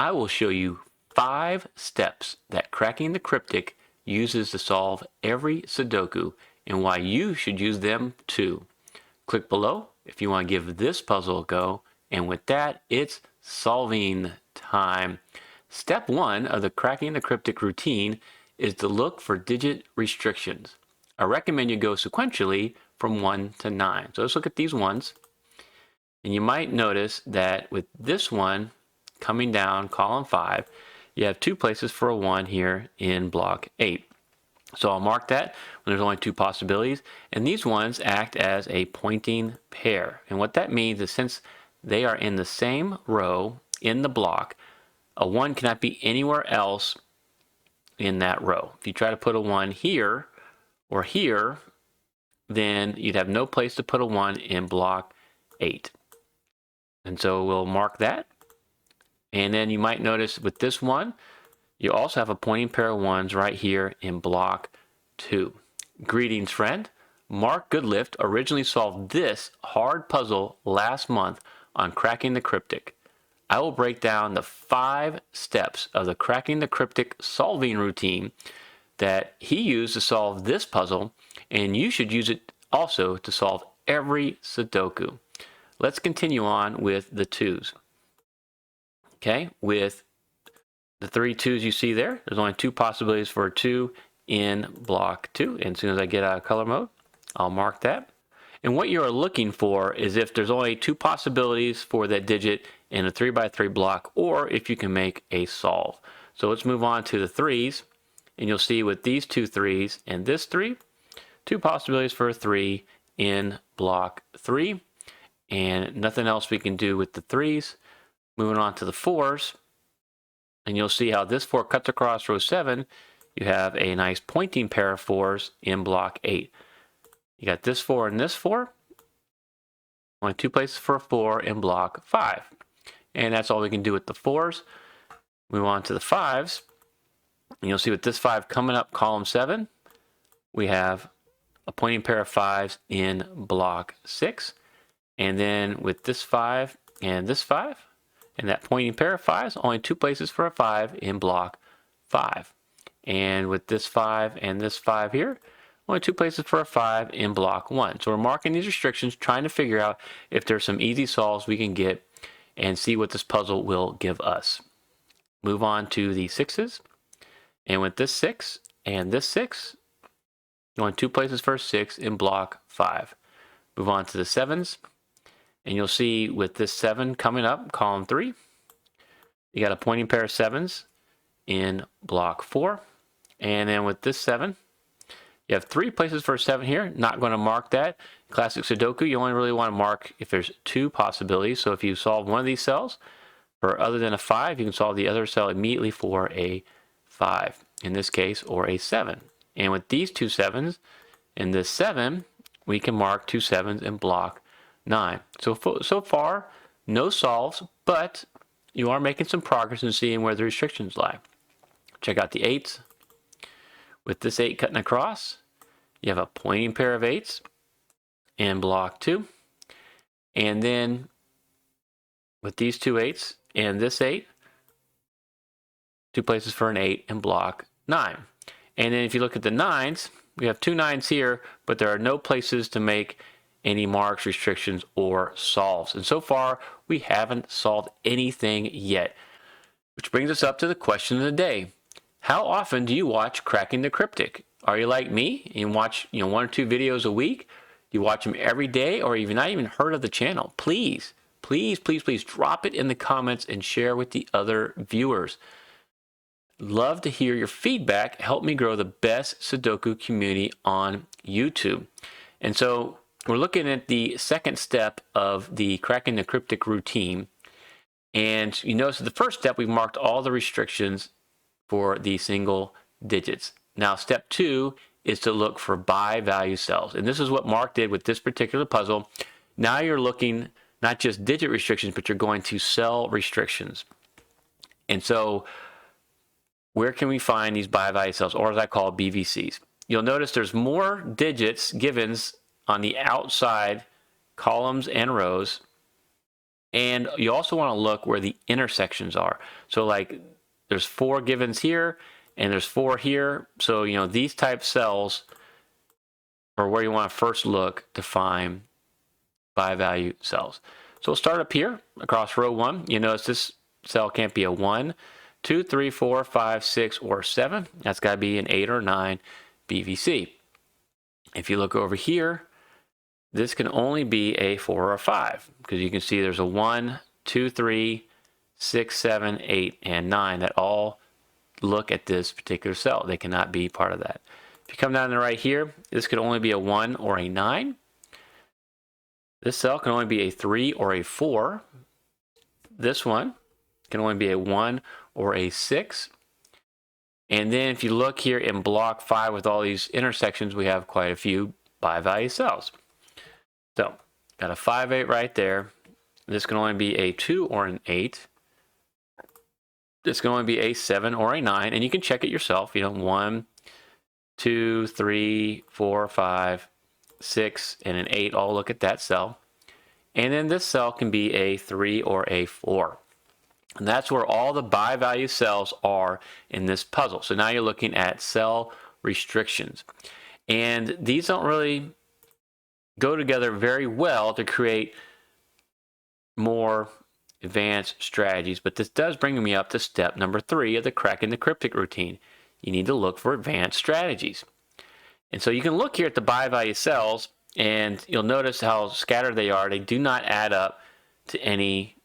I will show you 5 steps that Cracking the Cryptic uses to solve every Sudoku and why you should use them too. Click below if you want to give this puzzle a go. And with that, it's solving time. Step 1 of the Cracking the Cryptic routine is to look for digit restrictions. I recommend you go sequentially from 1 to 9. So let's look at these ones. And you might notice that with this one coming down column 5, you have 2 places for a 1 here in block 8. So I'll mark that when there's only 2 possibilities. And these ones act as a pointing pair. And what that means is since they are in the same row in the block, a 1 cannot be anywhere else in that row. If you try to put a 1 here or here, then you'd have no place to put a 1 in block 8. And so we'll mark that. And then you might notice with this one, you also have a pointing pair of 1s right here in block 2. Greetings, friend. Mark Goodliffe originally solved this hard puzzle last month on Cracking the Cryptic. I will break down the 5 steps of the Cracking the Cryptic solving routine that he used to solve this puzzle, and you should use it also to solve every Sudoku. Let's continue on with the 2s. Okay, with the 3 2s you see there, there's only 2 possibilities for a 2 in block 2. And as soon as I get out of color mode, I'll mark that. And what you're looking for is if there's only 2 possibilities for that digit in a 3x3 block, or if you can make a solve. So let's move on to the 3s. And you'll see with these 2 3s and this 3, 2 possibilities for a 3 in block 3. And nothing else we can do with the 3s. Moving on to the 4s. And you'll see how this 4 cuts across row 7. You have a nice pointing pair of 4s in block 8. You got this 4 and this 4. Only 2 places for a 4 in block 5. And that's all we can do with the 4s. Move on to the 5s. And you'll see with this 5 coming up column 7, we have a pointing pair of 5s in block 6. And then with this 5 and this 5, and that pointing pair of 5s, only 2 places for a 5 in block 5. And with this 5 and this 5 here, only 2 places for a 5 in block 1. So we're marking these restrictions, trying to figure out if there's some easy solves we can get and see what this puzzle will give us. Move on to the 6s. And with this 6 and this 6, only 2 places for a 6 in block 5. Move on to the 7s. And you'll see with this 7 coming up, column 3, you got a pointing pair of 7s in block 4. And then with this 7, you have 3 places for a 7 here. Not going to mark that. Classic Sudoku, you only really want to mark if there's 2 possibilities. So if you solve one of these cells for other than a 5, you can solve the other cell immediately for a 5, in this case, or a 7. And with these 2 7s, in this 7, we can mark 2 7s in block 9. So far, no solves, but you are making some progress in seeing where the restrictions lie. Check out the 8s. With this 8 cutting across, you have a pointing pair of 8s in block 2. And then with these 2 8s and this 8, 2 places for an 8 in block 9. And then if you look at the 9s, we have 2 9s here, but there are no places to make any marks, restrictions, or solves. And so far, we haven't solved anything yet. Which brings us up to the question of the day. How often do you watch Cracking the Cryptic? Are you like me and watch 1 or 2 videos a week? Do you watch them every day, or you've not even heard of the channel? Please, please, please, please drop it in the comments and share with the other viewers. Love to hear your feedback. Help me grow the best Sudoku community on YouTube. And so we're looking at the second step of the Cracking the Cryptic routine. And you notice the first step, we've marked all the restrictions for the single digits. Now, step 2 is to look for buy value cells. And this is what Mark did with this particular puzzle. Now you're looking not just digit restrictions, but you're going to cell restrictions. And so where can we find these buy value cells, or as I call BVCs? You'll notice there's more digits givens on the outside columns and rows And you also want to look where the intersections are. So like there's 4 givens here and there's 4 here. So, you know, these type cells are where you want to first look to find buy value cells. So we'll start up here across row 1. You notice this cell can't be a 1, 2, 3, 4, 5, 6, or 7. That's got to be an 8 or 9 BVC. If you look over here, this can only be a 4 or 5 because you can see there's a 1, 2, 3, 6, 7, 8, and 9 that all look at this particular cell. They cannot be part of that. If you come down to the right here, this could only be a 1 or a 9. This cell can only be a 3 or a 4. This one can only be a 1 or a 6. And then if you look here in block 5 with all these intersections, we have quite a few buy value cells. So, got a 5, 8 right there. This can only be a 2 or an 8. This can only be a 7 or a 9. And you can check it yourself. You know, 1, 2, 3, 4, 5, 6, and an 8 all look at that cell. And then this cell can be a 3 or a 4. And that's where all the buy value cells are in this puzzle. So now you're looking at cell restrictions. And these don't really go together very well to create more advanced strategies, but this does bring me up to step number 3 of the Cracking the Cryptic routine. You need to look for advanced strategies. And so you can look here at the buy value cells and you'll notice how scattered they are. They do not add up to any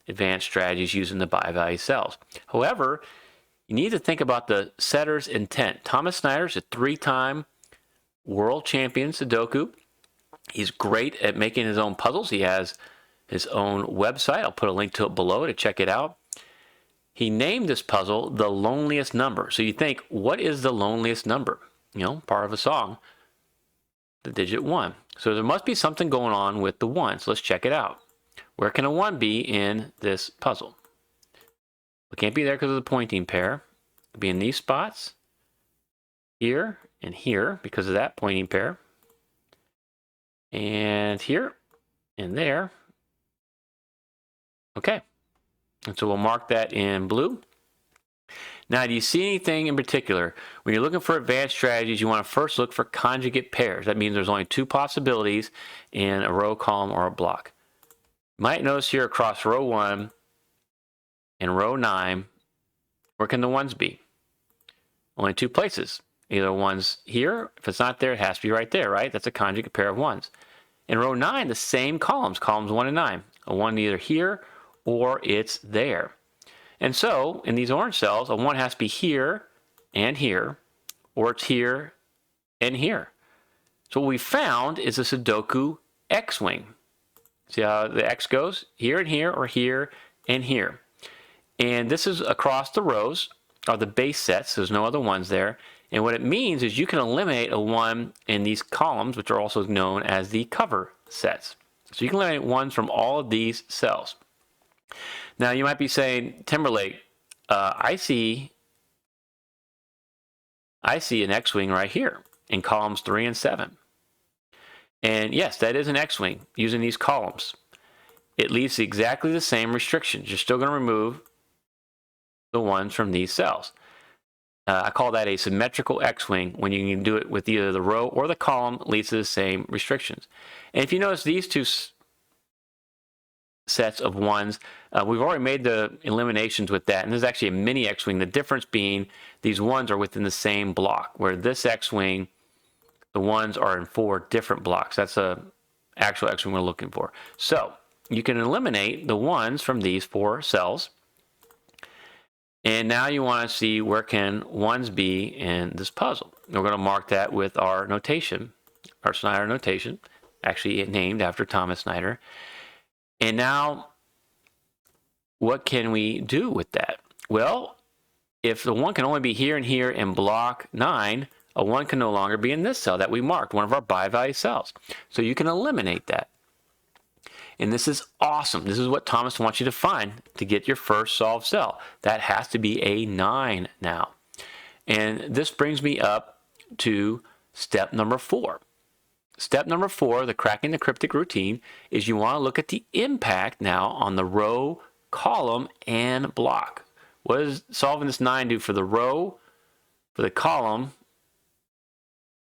advanced strategies using the buy value cells. However, you need to think about the setter's intent. Thomas Snyder is a 3-time world champion Sudoku. He's great at making his own puzzles. He has his own website. I'll put a link to it below to check it out. He named this puzzle the loneliest number. So you think, what is the loneliest number? You know, part of a song, the digit 1. So there must be something going on with the 1. So let's check it out. Where can a 1 be in this puzzle? It can't be there because of the pointing pair. It'll be in these spots, here and here because of that pointing pair, and here and there. Okay, and so we'll mark that in blue. Now, do you see anything in particular? When you're looking for advanced strategies, you want to first look for conjugate pairs. That means there's only 2 possibilities in a row, column, or a block. You might notice here across row 1 and row 9, where can the 1s be? Only 2 places. Either 1's here. If it's not there, it has to be right there, right? That's a conjugate pair of 1s. In row 9, the same columns 1 and 9. A 1 either here or it's there. And so, in these orange cells, a 1 has to be here and here, or it's here and here. So what we found is a Sudoku X-wing. See how the X goes? Here and here, or here and here. And this is across the rows, are the base sets. There's no other 1s there. And what it means is you can eliminate a 1 in these columns, which are also known as the cover sets. So you can eliminate 1s from all of these cells. Now you might be saying, Timberlake, I see an X-wing right here in columns 3 and 7. And yes, that is an X-wing using these columns. It leaves exactly the same restrictions. You're still going to remove the 1s from these cells. I call that a symmetrical X-wing when you can do it with either the row or the column, leads to the same restrictions. And if you notice these 2 sets of 1s, we've already made the eliminations with that, and this is actually a mini X-wing. The difference being these 1s are within the same block, where this X-wing, the 1s are in 4 different blocks. That's a actual X-wing we're looking for. So you can eliminate the 1s from these 4 cells, and now you want to see where can 1s be in this puzzle. We're going to mark that with our notation, our Snyder notation, actually named after Thomas Snyder. And now, what can we do with that? Well, if the 1 can only be here and here in block 9, a 1 can no longer be in this cell that we marked, one of our buy value cells. So you can eliminate that. And this is awesome. This is what Thomas wants you to find to get your first solved cell. That has to be a 9 now. And this brings me up to step number 4. step number 4, the cracking the cryptic routine, is you want to look at the impact now on the row, column, and block. What does solving this 9 do for the row, for the column,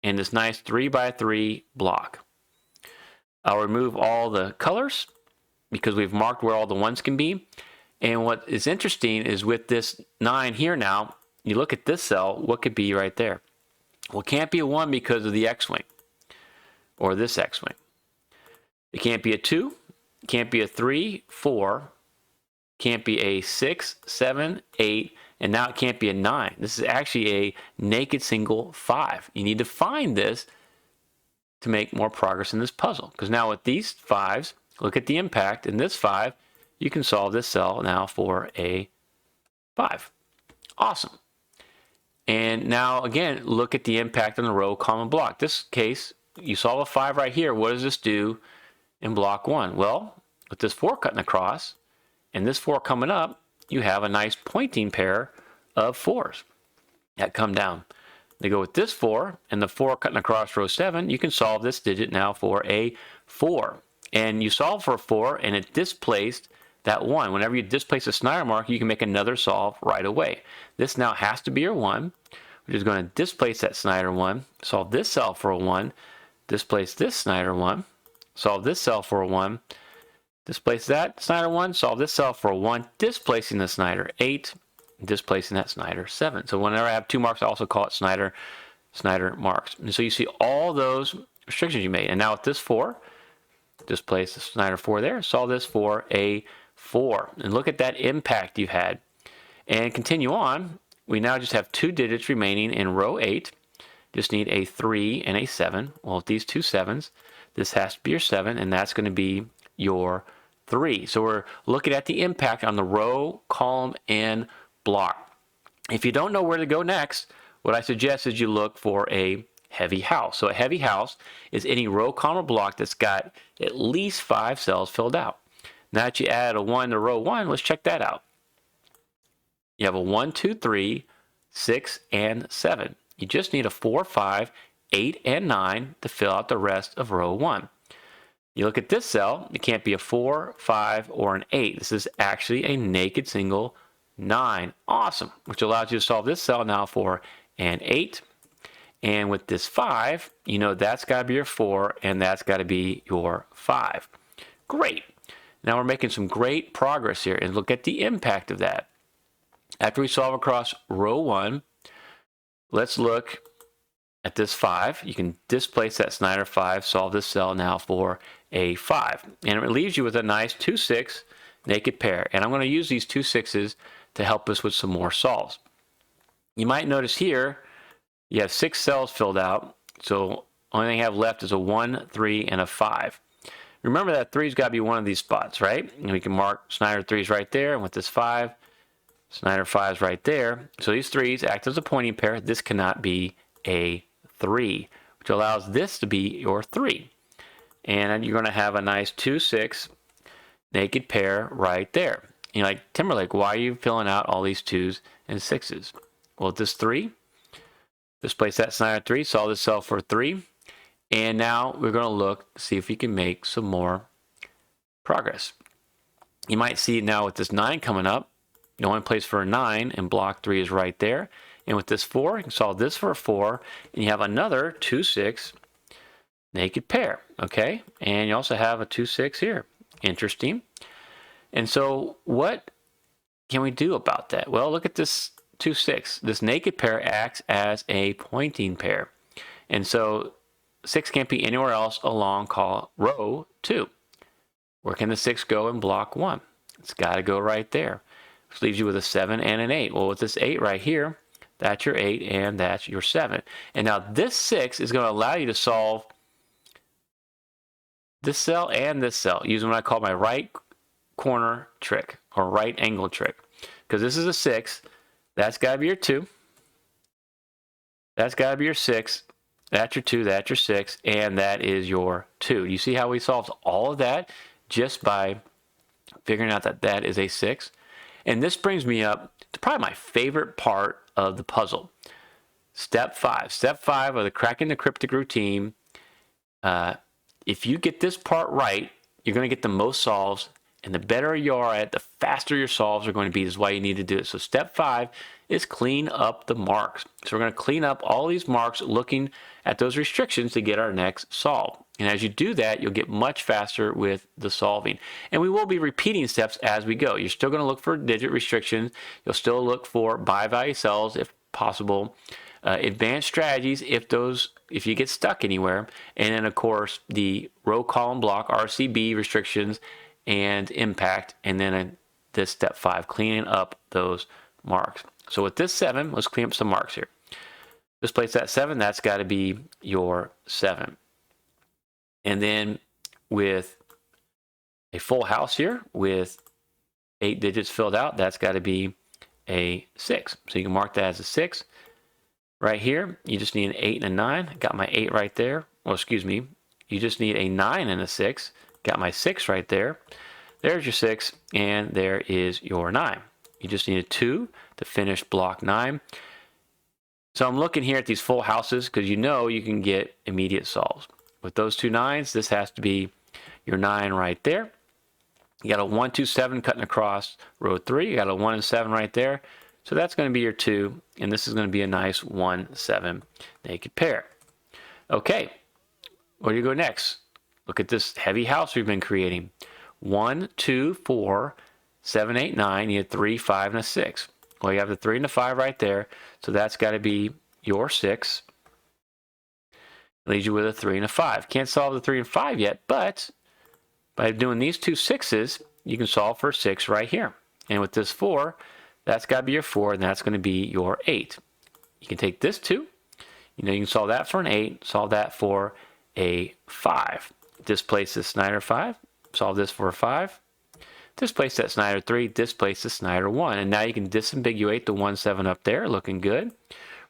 and this nice 3 by 3 block? I'll remove all the colors because we've marked where all the ones can be. And what is interesting is with this 9 here now, you look at this cell, what could be right there? Well, it can't be a 1 because of the X-wing or this X-wing. It can't be a 2, it can't be a 3, 4, can't be a 6, 7, 8, and now it can't be a 9. This is actually a naked single 5. You need to find this to make more progress in this puzzle. Because now with these 5s, look at the impact. In this 5, you can solve this cell now for a 5. Awesome. And now again, look at the impact on the row, column, block. This case, you solve a 5 right here. What does this do in block 1? Well, with this 4 cutting across and this 4 coming up, you have a nice pointing pair of 4s that come down. They go with this 4 and the 4 cutting across row 7. You can solve this digit now for a 4. And you solve for a 4 and it displaced that 1. Whenever you displace a Snyder mark, you can make another solve right away. This now has to be your 1, which is going to displace that Snyder 1, solve this cell for a 1, displace this Snyder 1, solve this cell for a 1, displace that Snyder 1, solve this cell for a 1, displacing the Snyder 8, displacing that Snyder 7. So whenever I have 2 marks, I also call it Snyder marks. And so you see all those restrictions you made. And now with this 4, displace the Snyder 4 there, solve this for a 4. And look at that impact you had. And continue on. We now just have 2 digits remaining in row 8. Just need a 3 and a 7. Well, with these 2 7s, this has to be your 7, and that's going to be your 3. So we're looking at the impact on the row, column, and block. If you don't know where to go next, what I suggest is you look for a heavy house. So a heavy house is any row, column, or block that's got at least 5 cells filled out. Now that you add a 1 to row 1, let's check that out. You have a 1, 2, 3, 6, and 7. You just need a 4, 5, 8, and 9 to fill out the rest of row 1. You look at this cell, it can't be a 4, 5, or an 8. This is actually a naked single 9. Awesome. Which allows you to solve this cell now for an 8. And with this 5, you know that's got to be your 4, and that's got to be your 5. Great. Now we're making some great progress here, and look at the impact of that. After we solve across row 1, let's look at this 5. You can displace that Snyder 5, solve this cell now for a 5. And it leaves you with a nice 2, 6 naked pair. And I'm going to use these 2 6s to help us with some more solves. You might notice here, you have 6 cells filled out. So only thing I have left is a 1, 3, and a 5. Remember that 3's got to be one of these spots, right? And we can mark Snyder 3's right there. And with this 5, Snyder 5's right there. So these 3's act as a pointing pair. This cannot be a 3, which allows this to be your 3. And you're going to have a nice 2, 6 naked pair right there. You're like, Timberlake, why are you filling out all these 2s and 6s? Well, with this 3, displace that Snyder 3, solve this cell for 3. And now we're going to look to see if we can make some more progress. You might see now with this 9 coming up, the only place for a 9 and block 3 is right there. And with this 4, you can solve this for a 4, and you have another 2, 6 naked pair, okay? And you also have a 2, 6 here. Interesting. And so what can we do about that? Well, look at this 2, 6. This naked pair acts as a pointing pair. And so 6 can't be anywhere else along row 2. Where can the 6 go in block 1? It's got to go right there. Which leaves you with a 7 and an 8. Well, with this 8 right here, that's your 8 and that's your 7. And now this 6 is going to allow you to solve this cell and this cell using what I call my right corner trick or right angle trick. Because this is a 6, that's got to be your 2. That's got to be your 6. That's your 2, that's your 6, and that is your 2. You see how we solved all of that just by figuring out that that is a 6? And this brings me up to probably my favorite part of the puzzle. Step 5. Step 5 of the Cracking the Cryptic routine If you get this part right, you're going to get the most solves, and the better you are at it, the faster your solves are going to be. This is why you need to do it. So step 5 is clean up the marks. So we're going to clean up all these marks looking at those restrictions to get our next solve. And as you do that, you'll get much faster with the solving. And we will be repeating steps as we go. You're still going to look for digit restrictions. You'll still look for buy value cells if possible. Advanced strategies if you get stuck anywhere, and then of course the row column block RCB restrictions and impact, and then this step 5, cleaning up those marks. So with this 7, let's clean up some marks here. Just place that 7, that's got to be your 7. And then with a full house here with 8 digits filled out, that's got to be a 6. So you can mark that as a 6. Right here, you just need an 8 and a 9. Got my 8 right there. Well, excuse me. You just need a 9 and a 6. Got my 6 right there. There's your 6, and there is your 9. You just need a 2 to finish block 9. So I'm looking here at these full houses because you know you can get immediate solves. With those 2 9s, this has to be your 9 right there. You got a 1, 2, 7 cutting across row 3. You got a 1 and 7 right there. So that's going to be your 2, and this is going to be a nice 1, 7 naked pair. Okay, where do you go next? Look at this heavy house we've been creating. 1, 2, 4, 7, 8, 9. You have 3, 5, and a 6. Well, you have the 3 and the 5 right there, so that's got to be your 6. Leaves you with a 3 and a 5. Can't solve the 3 and 5 yet, but by doing these 2 6s, you can solve for 6 right here. And with this 4, that's got to be your 4, and that's going to be your 8. You can take this 2. You know, you can solve that for an 8, solve that for a 5. Displace this Snyder 5, solve this for a 5. Displace that Snyder 3, displace the Snyder 1. And now you can disambiguate the 1, 7 up there, looking good.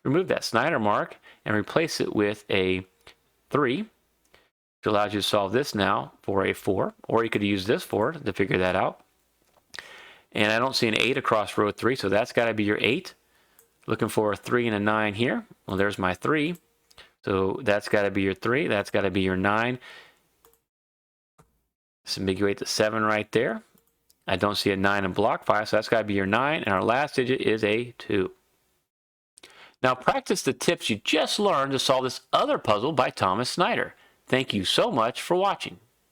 Remove that Snyder mark and replace it with a 3, which allows you to solve this now for a 4. Or you could use this 4 to figure that out. And I don't see an 8 across row 3, so that's got to be your 8. Looking for a 3 and a 9 here. Well, there's my 3. So that's got to be your 3. That's got to be your 9. Disambiguate the 7 right there. I don't see a 9 in block 5, so that's got to be your 9. And our last digit is a 2. Now practice the tips you just learned to solve this other puzzle by Thomas Snyder. Thank you so much for watching.